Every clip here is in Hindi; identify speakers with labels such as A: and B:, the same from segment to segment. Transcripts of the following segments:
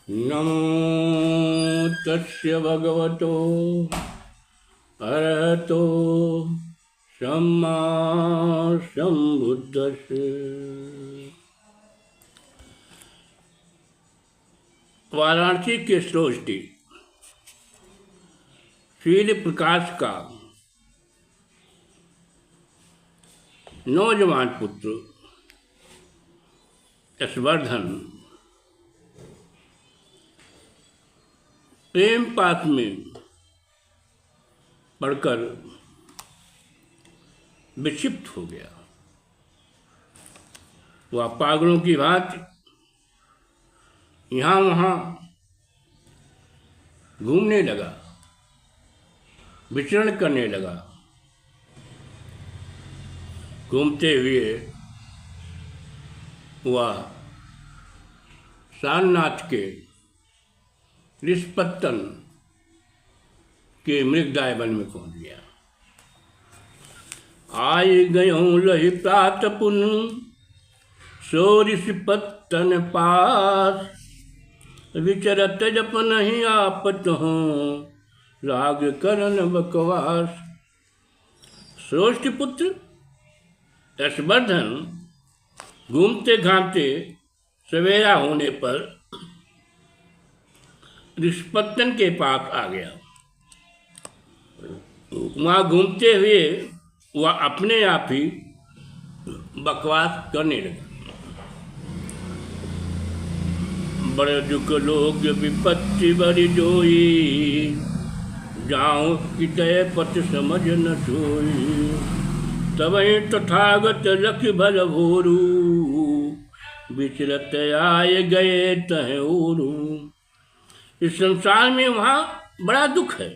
A: नमो तस्य भगवतो अरहतो सम्मा सम्बुद्धस्य। वाराणसी के श्रोष्ठी शील प्रकाश का नौजवान पुत्र यशवर्धन प्रेम पास में पढ़कर विक्षिप्त हो गया। वह पागलों की भांति यहाँ वहाँ घूमने लगा, विचरण करने लगा। घूमते हुए वह सारनाथ के ऋषपत्तन के मृगदाय वन में पहुंच गया। आय गयों लहि प्रात पुन सो ऋषपत्तन पास, विचरत जप नहीं आपत हो राग करन बकवास। श्रोष्ठ पुत्र यशवर्धन घूमते घामते सवेरा होने पर ऋषपत्तन के पास आ गया। वहाँ घूमते हुए वह अपने आप ही बकवास करने लगा। बड़े दुख लोग विपत्ति बड़ी जोई, जाऊं कि तय पथ समझ न सोई। तबहि तथागत लख भल भोरू, विचरत आए गए तह ओरू। इस संसार में वहाँ बड़ा दुख है,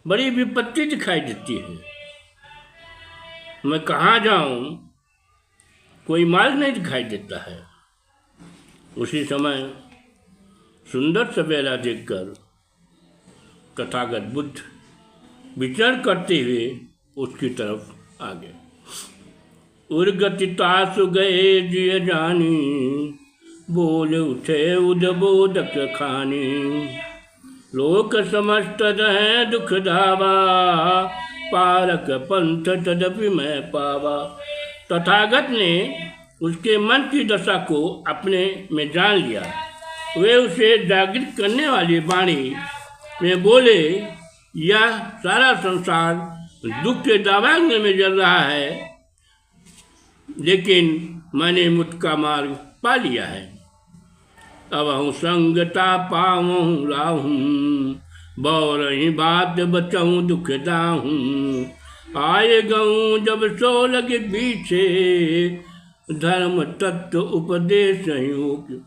A: बड़ी विपत्ति दिखाई देती है। मैं कहाँ जाऊँ, कोई मार्ग नहीं दिखाई देता है। उसी समय सुंदर सवेरा देखकर तथागत बुद्ध विचरण करते हुए उसकी तरफ आ गए। उर्गति तासु गए जिय जानी, बोल उठे उदबोधक खानी। लोक समस्त है दुख धावा, पारक पंथ तदपि मैं पावा। तथागत ने उसके मन की दशा को अपने में जान लिया। वे उसे जागृत करने वाली वाणी में बोले, यह सारा संसार दुख के दावाग्नि में जल रहा है, लेकिन मैंने मुक्त का मार्ग पा लिया है। अब हूँ संगता पाऊँ राहूँ, बौरही बात बचाऊँ दुख दाहूँ। आए गऊँ जब सो लगे पीछे, धर्म तत्व उपदेश नहीं हो।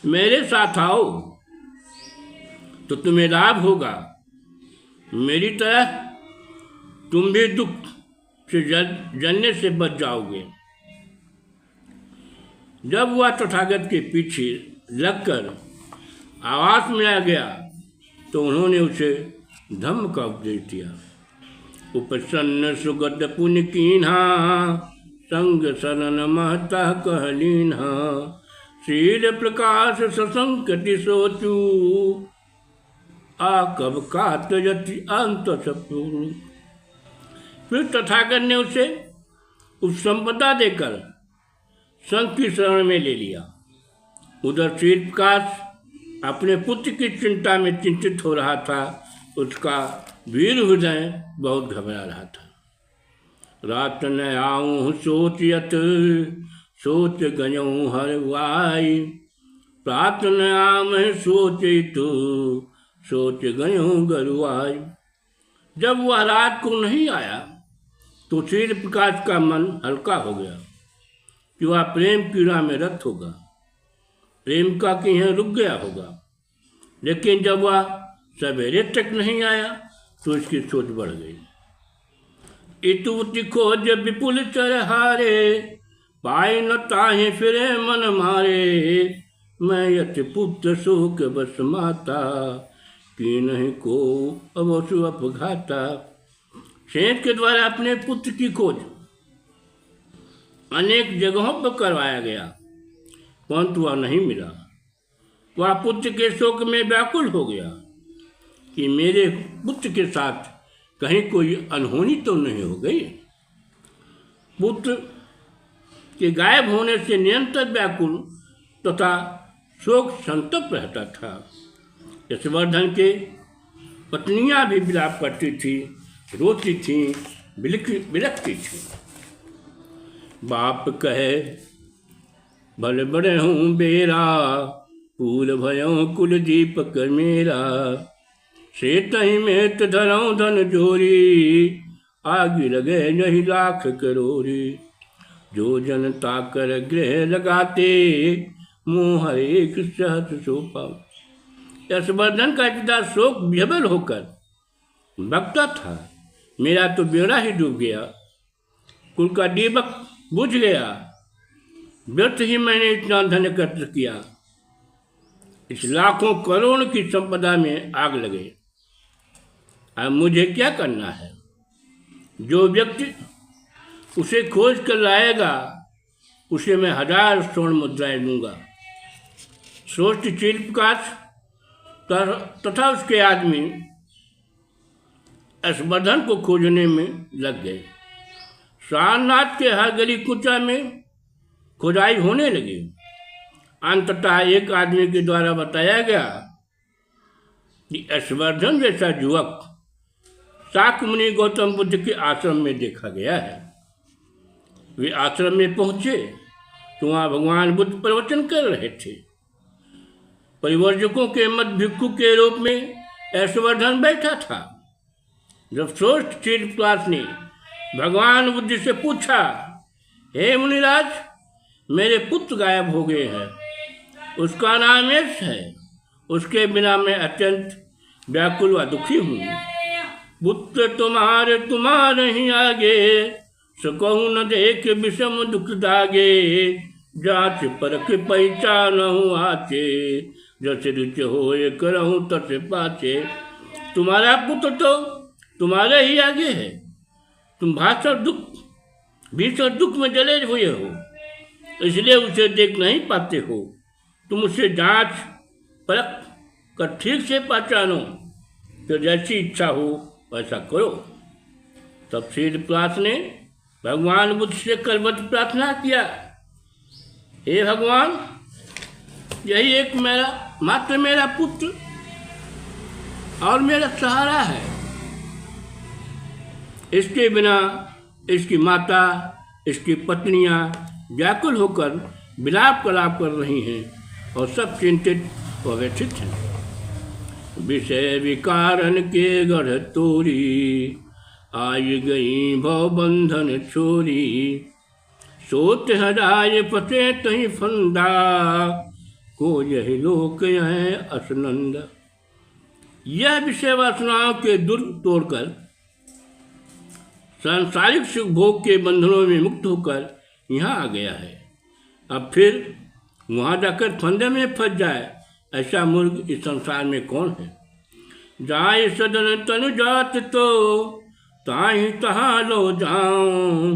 A: मेरे साथ आओ तो तुम्हें लाभ होगा, मेरी तरह तुम भी दुख से जलने से बच जाओगे। जब वह तथागत के पीछे लगकर आवास में आ गया तो उन्होंने उसे धम्म का उपदेश दिया। उपसन्न सुगत पुण्य कीन्हा, संग शरण महता कहलीन्हा। शील प्रकाश ससंकटि सोचू, आ कब कात यति अंत सपूर। फिर तथागत ने उसे उपसंपदा देकर संघ की शरण में ले लिया। उधर शील प्रकाश अपने पुत्र की चिंता में चिंतित हो रहा था। उसका वीर हृदय बहुत घबरा रहा था। रात न आऊँ सोचियत, सोच गयों हर वाई। प्रात न आम सोचित, सोच गयों गरुआई। जब वह रात को नहीं आया तो शील प्रकाश का मन हल्का हो गया कि वह प्रेम क्रीड़ा में रत होगा, प्रेम का कि यहाँ रुक गया होगा। लेकिन जब वह सवेरे तक नहीं आया तो इसकी सोच बढ़ गई। इतुति खोज विपुल चरहारे, पाए न ताहे फिरे मन मारे। मैं यति पुत्र शोक बस माता, कि नहीं को अवसु अपघाता। शेष के द्वारा अपने पुत्र की खोज अनेक जगहों पर करवाया गया, परंतु वह नहीं मिला। वह पुत्र के शोक में व्याकुल हो गया कि मेरे पुत्र के साथ कहीं कोई अनहोनी तो नहीं हो गई। पुत्र के गायब होने से निरंतर व्याकुल तथा शोक संतप्त रहता था। यशवर्धन के पत्नियां भी विलाप करती थी, रोती थीं, बिलखती थीं। बाप कहे भले बड़े हूँ बेरा, फूल भयो कुल दीपक मेरा, से तही में धरऊँ धन जोरी, आग लगे नहीं लाख करोरी। जो जनता कर गृह लगाते, मुँह हर एक सहत सोपा। यशवर्धन का पिता शोक विह्वल होकर बकता था, मेरा तो बेड़ा ही डूब गया, कुल का दीपक बुझ गया, व्यर्थ ही मैंने इतना धन एकत्र किया। इस लाखों करोड़ की संपदा में आग लगे, अब मुझे क्या करना है? जो व्यक्ति उसे खोज कर लाएगा उसे मैं 1000 स्वर्ण मुद्राएं दूंगा। सोच चित्रप्रकाश तथा उसके आदमी यशवर्धन को खोजने में लग गए। सारनाथ के हर गली कुचा में खुदाई होने लगी। अंततः एक आदमी के द्वारा बताया गया कि यशवर्धन जैसा युवक शाक्य मुनि गौतम बुद्ध के आश्रम में देखा गया है। वे आश्रम में पहुंचे तो वहाँ भगवान बुद्ध प्रवचन कर रहे थे। परिवर्जकों के मत भिक्षु के रूप में यशवर्धन बैठा था। जब श्रेष्ठ चित्रप्रकाश ने भगवान बुद्ध से पूछा, हे मुनिराज, मेरे पुत्र गायब हो गए हैं, उसका नाम यश है, उसके बिना मैं अत्यंत व्याकुल व दुखी हूँ। पुत्र तुम्हारे ही आगे, सकहु न देख विषम दुख दागे, जांच परख पहचानहु आचे, जस रुच होए करहु तस पाचे। तुम्हारा पुत्र तो तुम्हारे ही आगे है, तुम भीषण दुख में जले हुए हो, इसलिए उसे देख नहीं पाते हो। तुम उसे जांच परख कर ठीक से पहचानो, तो जैसी इच्छा हो वैसा करो। तब चित्रप्रकाश ने भगवान बुद्ध से करवत प्रार्थना किया, हे भगवान, यही एक मात्र मेरा पुत्र और मेरा सहारा है। इसके बिना इसकी माता, इसकी पत्नियां व्याकुल होकर विलाप कलाप कर रही हैं और सब चिंतित व व्यथित हैं। विषय विकारन के गढ़ तोरी, आई गई भव बंधन छोरी, सोत हराय फते तही फंदा, को यही लोक है असनंदा। यह विषय वासनाओं के दुर्ग तोड़कर सांसारिक सुख भोग के बंधनों में मुक्त होकर यहाँ आ गया है। अब फिर वहाँ जाकर फंदे में फंस जाए, ऐसा मूर्ख इस संसार में कौन है। जाए सदन तनु जात तो ताहि तहाँ लो जाऊं,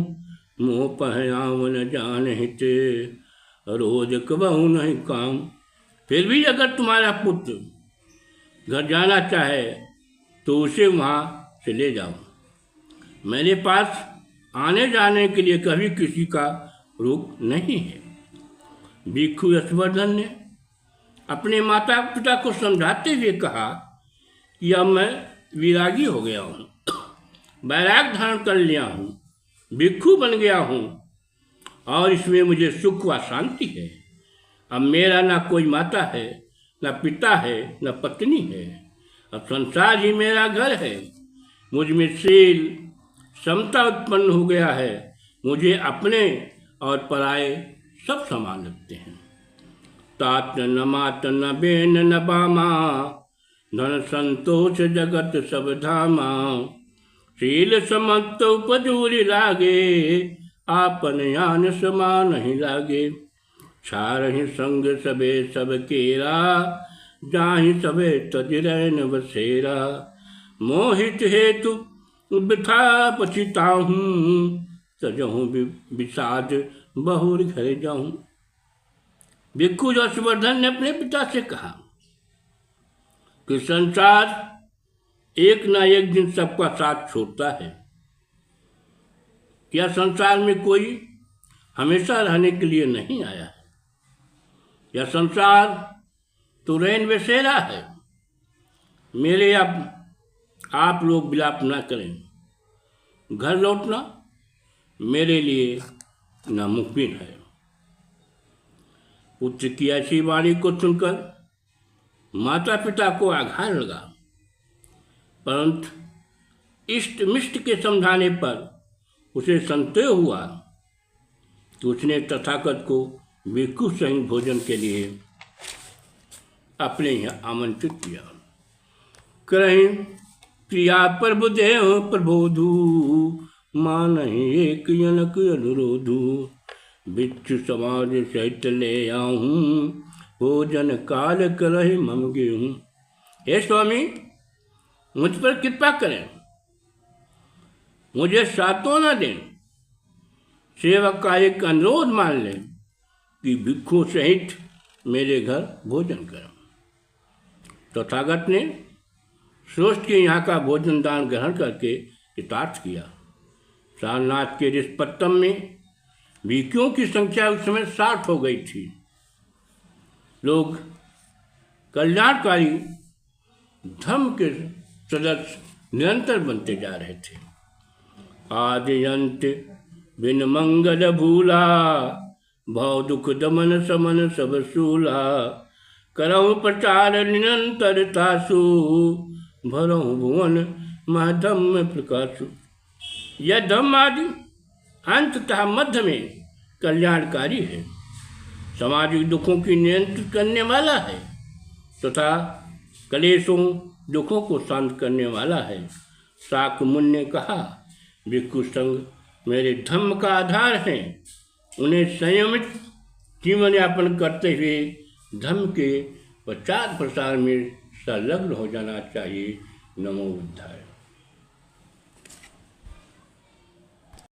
A: मोह पहयावन जान हिते, रोज कबहु नहीं काम। फिर भी अगर तुम्हारा पुत्र घर जाना चाहे तो उसे वहाँ से ले जाओ। मेरे पास आने जाने के लिए कभी किसी का रोक नहीं है। भिक्षु यशवर्धन ने अपने माता पिता को समझाते हुए कहा कि अब मैं विरागी हो गया हूँ, वैराग धारण कर लिया हूँ, भिक्षु बन गया हूँ और इसमें मुझे सुख व शांति है। अब मेरा ना कोई माता है, ना पिता है, ना पत्नी है। अब संसार ही मेरा घर है। मुझ में शील समता उत्पन्न हो गया है। मुझे अपने और पराये सब समान लगते हैं। तात न मात न बेन न बामा, धन संतोष जगत सब धामा, शील समत उपजूरी लागे, आपन यान समान ही लागे। छारहि संग सबे सब केरा, जाहि सबे तज रैन बसेरा, मोहित हेतु वृथा पछिताहूँ, तजहूँ विषाद बहुर घर जाऊँ। भिक्खु जशवर्धन ने अपने पिता से कहा कि संसार एक ना एक दिन सबका साथ छोड़ता है। यह संसार में कोई हमेशा रहने के लिए नहीं आया है। यह संसार तो रैन बसेरा है। मेरे अब आप लोग विलाप ना करें। घर लौटना मेरे लिए नामुमकिन है। पुत्र की ऐसी वाणी को सुनकर माता पिता को आघात लगा, परंतु इष्ट मिष्ट के समझाने पर उसे संदेह हुआ तो उसने तथागत को भिक्षु सहित भोजन के लिए अपने यहाँ आमंत्रित किया। कहीं प्रिया प्रभुदेव प्रबोधु मान एक जनक अनुरोधु भिक्षु समाज सहित ले आऊँ भोजन काल करहि मम गेहूँ। हे स्वामी, मुझ पर कृपा करें, मुझे सातों न दें। सेवक का एक अनुरोध मान लें कि भिक्षु सहित मेरे घर भोजन करें। तथागत ने सोच के यहाँ का भोजन दान ग्रहण करके कृतार्थ किया। सारनाथ के रिस्पत्तम में भिक्षुओं की संख्या उस समय 60 हो गई थी। लोग कल्याणकारी धर्म के सदस्य निरंतर बनते जा रहे थे। आदि अंत बिन मंगल भूला भव दुख दमन समन सब सूला करहु प्रचार निरंतर तासु भरहु भुवन महधम प्रकाशु। यह धम्म आदि अंततः मध्य में कल्याणकारी है, सामाजिक दुखों की नियंत्रित करने वाला है तथा कलेशों दुखों को शांत करने वाला है। शाक्यमुनि ने कहा, भिक्षु संघ मेरे धर्म का आधार है। उन्हें संयमित जीवन यापन करते हुए धर्म के प्रचार प्रसार में संलग्न हो जाना चाहिए। नमो बुद्धाय।